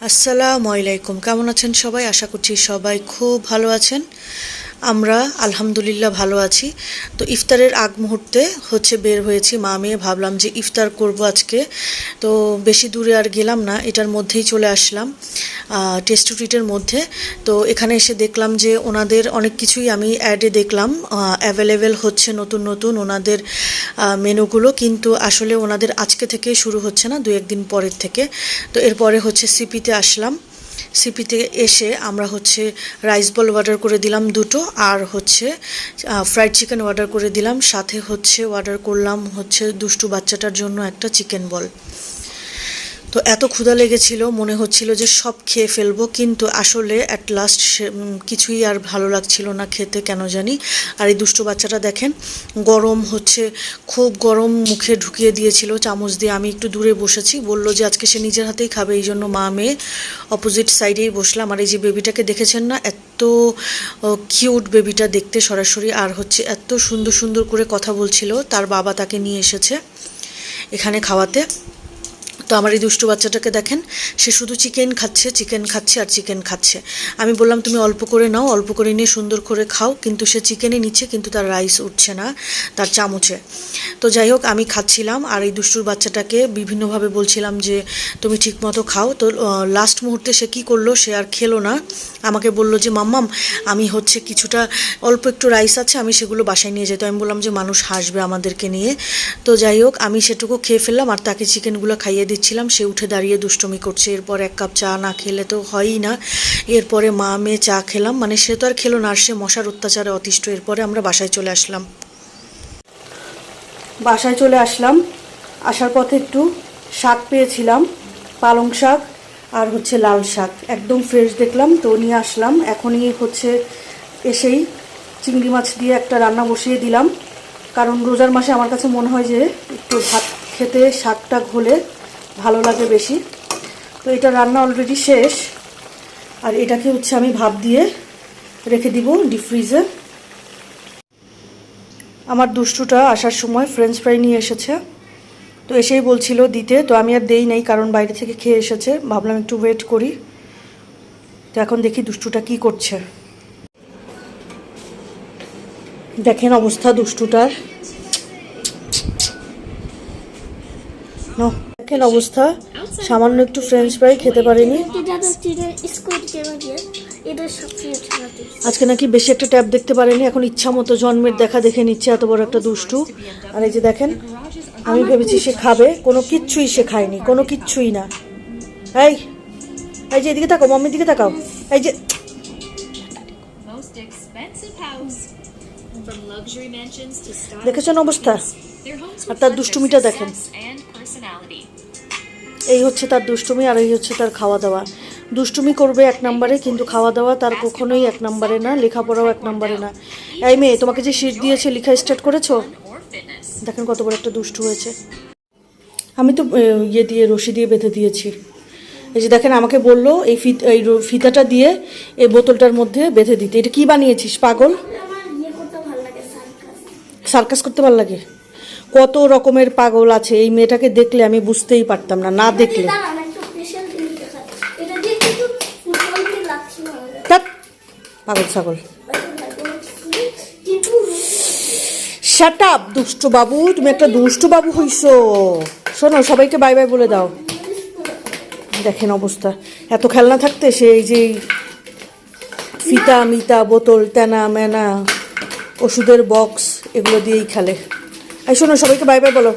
আসসালামু আলাইকুম। কেমন আছেন সবাই? আশা করছি সবাই খুব ভালো আছেন। আমরা আলহামদুলিল্লাহ ভালো আছি। তো ইফতারের আগ মুহূর্তে বের হয়েছি মা মেয়ে, ভাবলাম যে ইফতার করব আজকে। তো বেশি দূরে আর গেলাম না, এটার মধ্যেই চলে আসলাম টেস্ট ট্রিটের মধ্যে। তো এখানে এসে দেখলাম যে ওনাদের অনেক কিছুই আমি অ্যাডে দেখলাম অ্যাভেলেবেল হচ্ছে নতুন নতুন ওনাদের মেনুগুলো, কিন্তু আসলে ওনাদের আজকে থেকে শুরু হচ্ছে না, দু একদিন পরের থেকে। তো এরপরে সিপিতে আসলাম। সিপিতে এসে আমরা রাইস বল অর্ডার করে দিলাম দুটো, আর ফ্রাইড চিকেন অর্ডার করে দিলাম, সাথে অর্ডার করলাম দুষ্টু বাচ্চাটার জন্য একটা চিকেন বল। তো এত ক্ষুধা লেগেছিল, মনে হচ্ছিল যে সব খেয়ে ফেলবো, কিন্তু আসলে অ্যাট লাস্ট কিছুই আর ভালো লাগছিল না খেতে, কেন জানি। আর এই দুষ্টু বাচ্চাটা দেখেন, গরম খুব গরম মুখে ঢুকিয়ে দিয়েছিল চামচ দিয়ে। আমি একটু দূরে বসেছি, বললো যে আজকে সে নিজের হাতেই খাবে, এই জন্য মা মেয়ে অপোজিট সাইডেই বসলাম। আর এই যে বেবিটাকে দেখেছেন না, এত কিউট বেবিটা দেখতে সরাসরি, আর এত সুন্দর সুন্দর করে কথা বলছিল। তার বাবা তাকে নিয়ে এসেছে এখানে খাওয়াতে। তো আমার এই দুষ্টু বাচ্চাটাকে দেখেন, সে শুধু চিকেন খাচ্ছে আর চিকেন খাচ্ছে। আমি বললাম তুমি অল্প করে নাও, অল্প করে নিয়ে সুন্দর করে খাও, কিন্তু সে চিকেনে নিচ্ছে, কিন্তু তার রাইস উঠছে না তার চামচে। তো যাই হোক, আমি খাচ্ছিলাম আর এই দুষ্টুর বাচ্চাটাকে বিভিন্নভাবে বলছিলাম যে তুমি ঠিকমতো খাও। তো লাস্ট মুহূর্তে সে কী করলো, সে আর খেলো না, আমাকে বলল যে মাম্মাম আমি কিছুটা অল্প একটু রাইস আছে, আমি সেগুলো বাসায় নিয়ে যাই। তো আমি বললাম যে মানুষ হাসবে আমাদেরকে নিয়ে। তো যাই হোক, আমি সেটুকু খেয়ে ফেললাম আর তাকে চিকেনগুলো খাইয়ে দিচ্ছিলাম। সে উঠে দাঁড়িয়ে দুষ্টুমি করছে। এরপর এক কাপ চা না খেলে তো হয়ই না। এরপরে মা মেয়ে চা খেলাম, মানে সে তো আর খেলো না, আর সে মশার অত্যাচারে অতিষ্ঠ। এরপরে আমরা বাসায় চলে আসলাম। আসার পথে একটু শাক পেয়েছিলাম, পালং শাক আর লাল শাক, একদম ফ্রেশ দেখলাম, তো নিয়ে আসলাম। এখনই এসেই চিংড়ি মাছ দিয়ে একটা রান্না বসিয়ে দিলাম, কারণ রোজার মাসে আমার কাছে মনে হয় যে একটু ভাত খেতে শাকটা হলে ভালো লাগে বেশি। তো এটা রান্না অলরেডি শেষ, আর এটাকে আমি ভাপ দিয়ে রেখে দিব ডিপ ফ্রিজে। আমার দুষ্টুটা আসার সময় ফ্রেঞ্চ ফ্রাই নিয়ে এসেছে, তো এসেই বলছিল দিতে, তো আমি আর দেই নাই, কারণ বাইরে থেকে খেয়ে এসেছে। ভাবলাম একটু ওয়েট করি। তো এখন দেখি দুষ্টুটা কি করছে। দেখেন অবস্থা দুষ্টুটার, দেখেন অবস্থা, সামান্য একটু ফ্রেঞ্চ ফ্রাই খেতে পারেনি। আজকে নাকি বেশি একটা ট্যাব দেখতে পারেনি, এখন ইচ্ছা মতো জন্মের দেখা দেখে নিচ্ছে, এত বড় একটা দুষ্টু। আর এই যে দেখেন, আমি ভেবেছি সে খাবে, কোনো কিচ্ছুই সে খায়নি, কোনো কিচ্ছুই না। এই এই যে এদিকে তাকাও, মাম্মির দিকে তাকাও, এই যে দেখেছেন অবস্থা। আর তার দুষ্টুমিটা দেখেন, এই তার দুষ্টুমি, আর এই তার খাওয়া দাওয়া। দুষ্টুমি করবে এক নম্বরে, কিন্তু খাওয়া দাওয়া তার কখনোই এক নম্বরে না, লেখাপড়াও এক নম্বরে না। এই মেয়ে, তোমাকে যে শীট দিয়েছে লেখা স্টার্ট করেছো? দেখেন কত বড় একটা দুষ্টু হয়েছে। আমি তো রশি দিয়ে বেঁধে দিয়েছি। এই যে দেখেন, আমাকে বললো এই ফিতাটা দিয়ে এই বোতলটার মধ্যে বেঁধে দিতে। এটা কি বানিয়েছিস পাগল? সার্কাস করতে ভালো লাগে? কত রকমের পাগল আছে, এই মেয়েটাকে দেখলে আমি বুঝতেই পারতাম না, না দেখলে। পাগল ছাগল। শাট আপ দুষ্টু বাবু, তুমি একটা দুষ্টু বাবু হইছো। শোনো, সবাইকে বাই বাই বলে দাও। দেখেন অবস্থা, এত খেলনা থাকতে সে এই যে ফিতা মিতা বোতল তেনা মেনা ওষুধের বক্স এগুলো দিয়েই খেলে। এই শোনো, সবাইকে বাই বাই বলো।